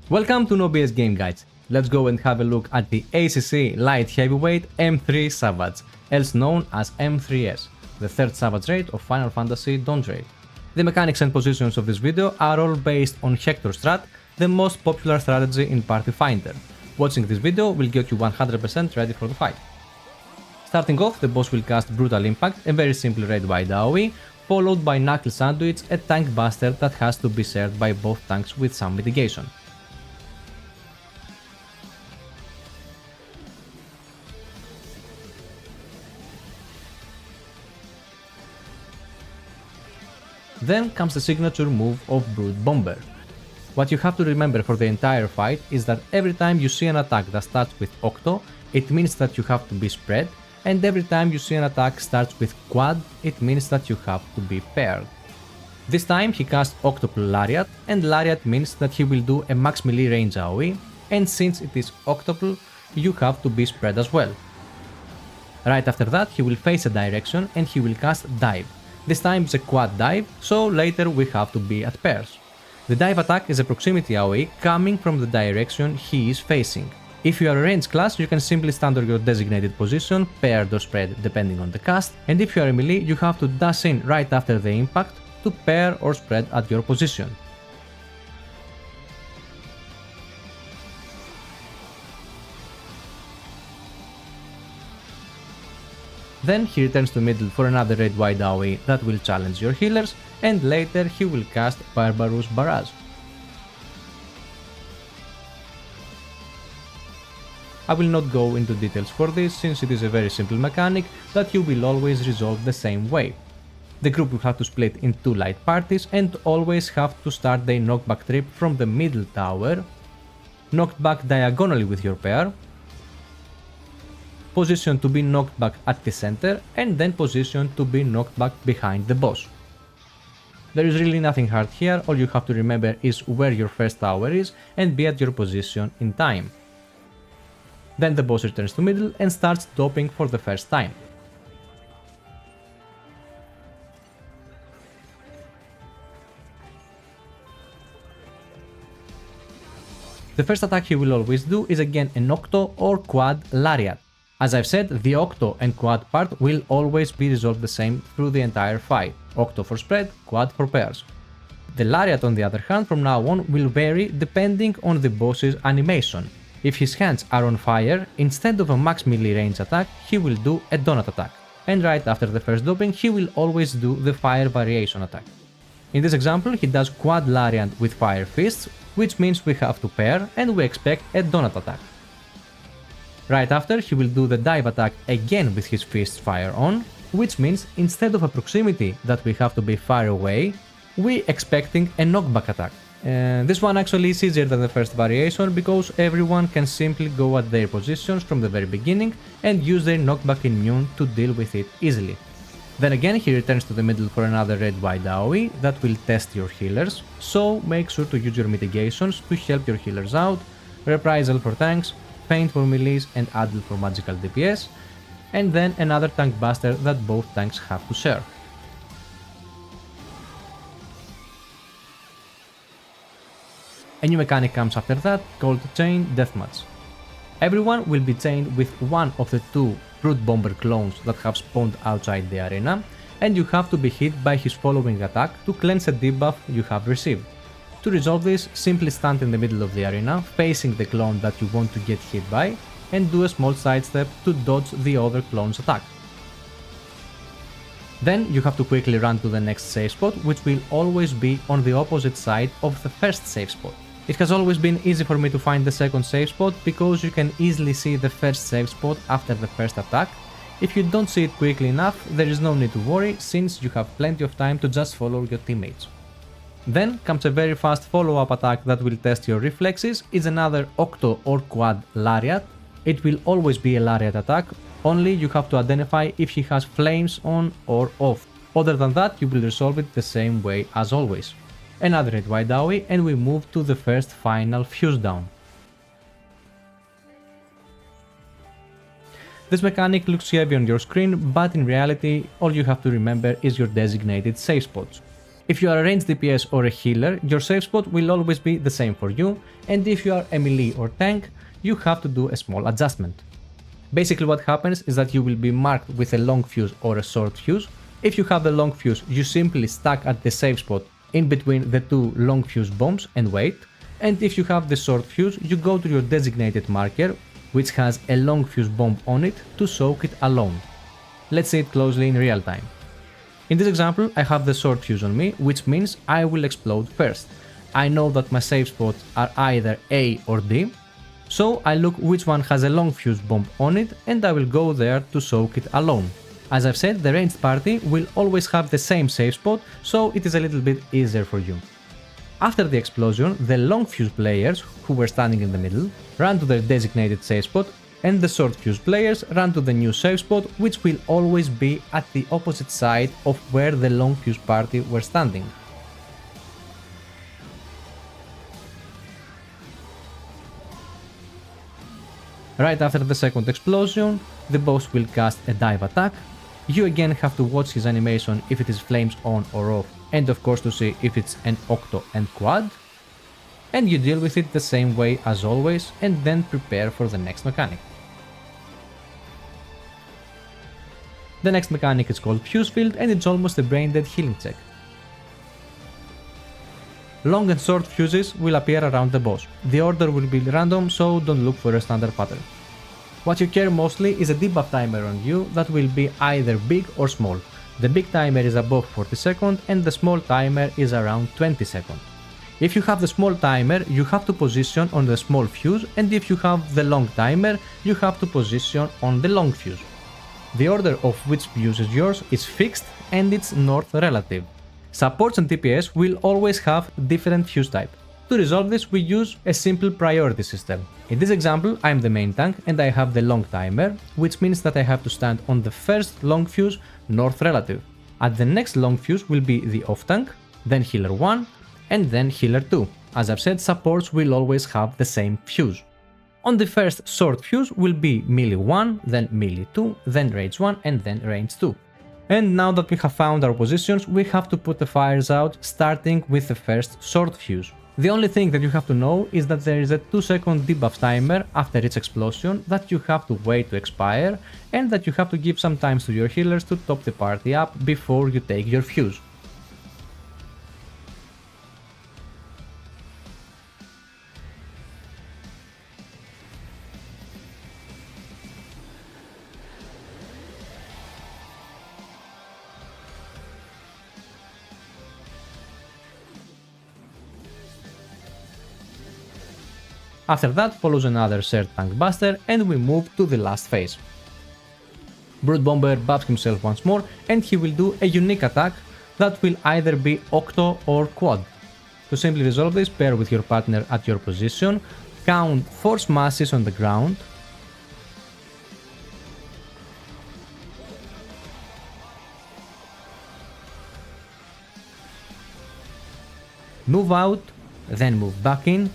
Welcome to No BS Game Guides. Let's go and have a look at the ACC Light Heavyweight M3 Savage, else known as M3s, the third Savage raid of Final Fantasy Dawntrail. The mechanics and positions of this video are all based on Hector Strat, the most popular strategy in Party Finder. Watching this video will get you 100% ready for the fight. Starting off, the boss will cast Brutal Impact, a very simple raid-wide AoE, followed by Knuckle Sandwich, a tank buster that has to be shared by both tanks with some mitigation. Then comes the signature move of Brood Bomber. What you have to remember for the entire fight is that every time you see an attack that starts with Octo, it means that you have to be spread, and every time you see an attack starts with Quad, it means that you have to be paired. This time he casts Octuple Lariat, and Lariat means that he will do a max melee range AoE, and since it is Octuple, you have to be spread as well. Right after that he will face a direction and he will cast Dive. This time it's a quad dive, so later we have to be at pairs. The dive attack is a proximity AoE coming from the direction he is facing. If you are a range class, you can simply stand on your designated position, paired or spread depending on the cast, and if you are a melee, you have to dash in right after the impact to pair or spread at your position. Then he returns to middle for another red-wide AoE that will challenge your healers, and later he will cast Barbarous Barrage. I will not go into details for this since it is a very simple mechanic that you will always resolve the same way. The group will have to split in two light parties and always have to start their knockback trip from the middle tower, knocked back diagonally with your pair, position to be knocked back at the center, and then position to be knocked back behind the boss. There is really nothing hard here, all you have to remember is where your first tower is and be at your position in time. Then the boss returns to middle and starts doping for the first time. The first attack he will always do is again an Octo or Quad Lariat. As I've said, the Octo and Quad part will always be resolved the same through the entire fight, Octo for spread, Quad for pairs. The Lariat on the other hand from now on will vary depending on the boss's animation. If his hands are on fire, instead of a max melee range attack, he will do a donut attack, and right after the first doping he will always do the fire variation attack. In this example he does Quad Lariat with fire fists, which means we have to pair and we expect a donut attack. Right after he will do the dive attack again with his fists fire on, which means instead of a proximity that we have to be far away, we expecting a knockback attack. This one actually is easier than the first variation because everyone can simply go at their positions from the very beginning and use their knockback immune to deal with it easily. Then again he returns to the middle for another red-wide AoE that will test your healers, so make sure to use your mitigations to help your healers out, Reprisal for tanks, Feint for melees and Adel for magical DPS, and then another tank buster that both tanks have to share. A new mechanic comes after that called Chain Deathmatch. Everyone will be chained with one of the two Brood Bomber clones that have spawned outside the arena, and you have to be hit by his following attack to cleanse a debuff you have received. To resolve this, simply stand in the middle of the arena, facing the clone that you want to get hit by, and do a small sidestep to dodge the other clone's attack. Then you have to quickly run to the next safe spot, which will always be on the opposite side of the first safe spot. It has always been easy for me to find the second safe spot because you can easily see the first safe spot after the first attack. If you don't see it quickly enough, there is no need to worry since you have plenty of time to just follow your teammates. Then comes a very fast follow-up attack that will test your reflexes. It's another Octo or Quad Lariat. It will always be a Lariat attack, only you have to identify if he has flames on or off. Other than that, you will resolve it the same way as always. Another red-wide AoE and we move to the first final Fusedown. This mechanic looks heavy on your screen, but in reality all you have to remember is your designated safe spots. If you are a ranged DPS or a healer, your safe spot will always be the same for you, and if you are a melee or tank, you have to do a small adjustment. Basically what happens is that you will be marked with a long fuse or a short fuse. If you have the long fuse, you simply stack at the safe spot in between the two long fuse bombs and wait, and if you have the short fuse, you go to your designated marker, which has a long fuse bomb on it, to soak it alone. Let's see it closely in real time. In this example, I have the short fuse on me, which means I will explode first. I know that my safe spots are either A or D, so I look which one has a long fuse bomb on it and I will go there to soak it alone. As I've said, the ranged party will always have the same safe spot, so it is a little bit easier for you. After the explosion, the long fuse players, who were standing in the middle, ran to their designated safe spot, and the short fuse players ran to the new safe spot, which will always be at the opposite side of where the long fuse party were standing. Right after the second explosion, the boss will cast a dive attack. You again have to watch his animation if it is flames on or off, and of course to see if it's an octo and quad. And you deal with it the same way as always, and then prepare for the next mechanic. The next mechanic is called Fusefield, and it's almost a brain-dead healing check. Long and short fuses will appear around the boss. The order will be random, so don't look for a standard pattern. What you care mostly is a debuff timer on you that will be either big or small. The big timer is above 40 seconds and the small timer is around 20 seconds. If you have the small timer, you have to position on the small fuse, and if you have the long timer, you have to position on the long fuse. The order of which fuse is yours is fixed and it's not relative. Supports and DPS will always have different fuse type. To resolve this, we use a simple priority system. In this example, I am the main tank and I have the long timer, which means that I have to stand on the first long fuse north relative. At the next long fuse will be the off tank, then healer 1, and then healer 2. As I've said, supports will always have the same fuse. On the first short fuse will be melee 1, then melee 2, then range 1, and then range 2. And now that we have found our positions, we have to put the fires out, starting with the first short fuse. The only thing that you have to know is that there is a 2-second debuff timer after each explosion that you have to wait to expire, and that you have to give some time to your healers to top the party up before you take your fuse. After that follows another shared tank buster and we move to the last phase. Brute Bomber buffs himself once more and he will do a unique attack that will either be octo or quad. To simply resolve this, pair with your partner at your position, count 4 smashes on the ground, move out, then move back in,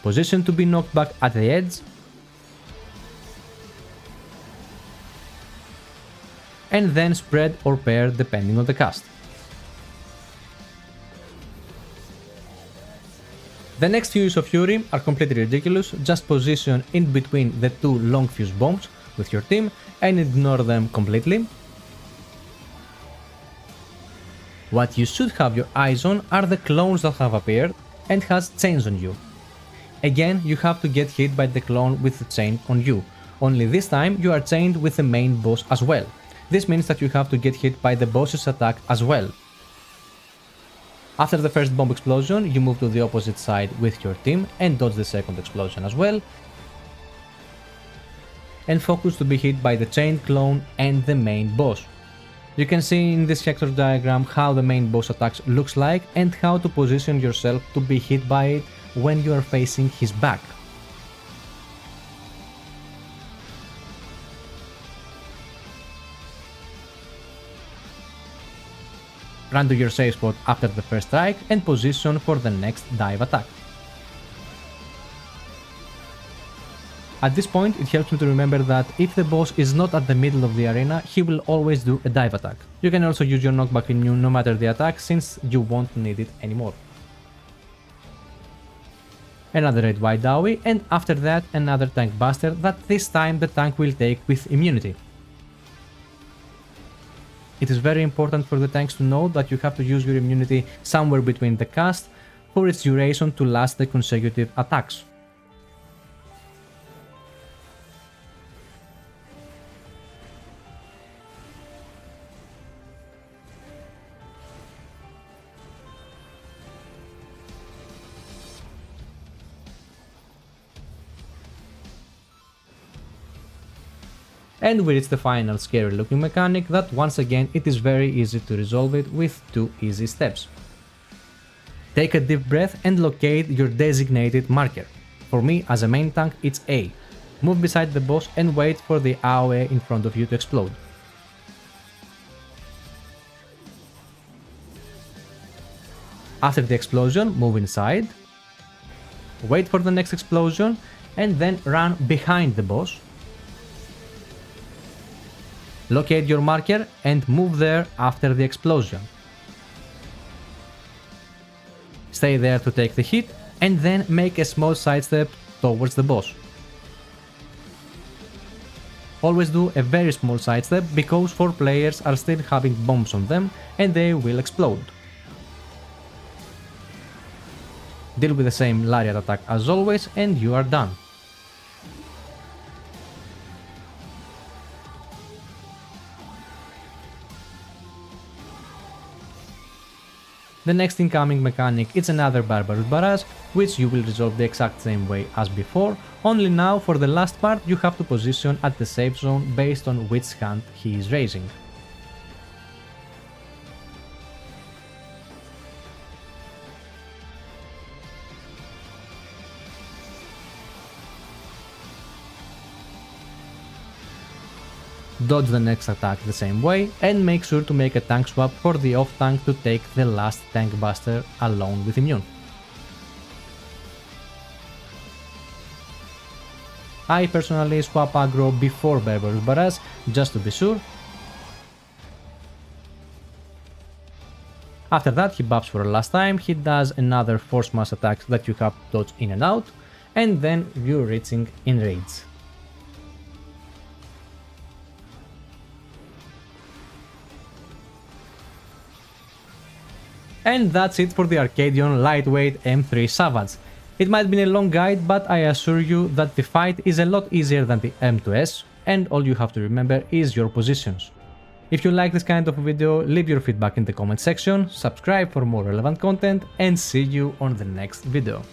position to be knocked back at the edge, and then spread or pair depending on the cast. The next few use of Fury are completely ridiculous, just position in between the 2 long fuse bombs with your team and ignore them completely. What you should have your eyes on are the clones that have appeared and has chains on you. Again, you have to get hit by the clone with the chain on you, only this time you are chained with the main boss as well. This means that you have to get hit by the boss's attack as well. After the first bomb explosion, you move to the opposite side with your team and dodge the second explosion as well, and focus to be hit by the chain clone and the main boss. You can see in this Hector diagram how the main boss attacks looks like and how to position yourself to be hit by it when you are facing his back. Run to your safe spot after the first strike and position for the next dive attack. At this point, it helps me to remember that if the boss is not at the middle of the arena, he will always do a dive attack. You can also use your knockback immune no matter the attack, since you won't need it anymore. Another red white Dowie, and after that another tank buster that this time the tank will take with immunity. It is very important for the tanks to know that you have to use your immunity somewhere between the cast for its duration to last the consecutive attacks. And we reach the final scary looking mechanic that once again it is very easy to resolve it with 2 easy steps. Take a deep breath and locate your designated marker. For me as a main tank it's A. Move beside the boss and wait for the AoE in front of you to explode. After the explosion, move inside, wait for the next explosion and then run behind the boss. Locate your marker and move there after the explosion. Stay there to take the hit and then make a small sidestep towards the boss. Always do a very small sidestep because 4 players are still having bombs on them and they will explode. Deal with the same Lariat attack as always and you are done. The next incoming mechanic is another Barbarous Barrage, which you will resolve the exact same way as before, only now for the last part you have to position at the safe zone based on which hand he is raising. Dodge the next attack the same way and make sure to make a tank swap for the off tank to take the last tank buster alone with immune. I personally swap aggro before Barbarous Barrage just to be sure. After that he buffs for a last time, he does another force mass attack that you have to dodge in and out, and then you're reaching Enrage. And that's it for the Arcadion lightweight M3 Savage. It might be a long guide, but I assure you that the fight is a lot easier than the M2S, and all you have to remember is your positions. If you like this kind of video, leave your feedback in the comment section, subscribe for more relevant content, and see you on the next video.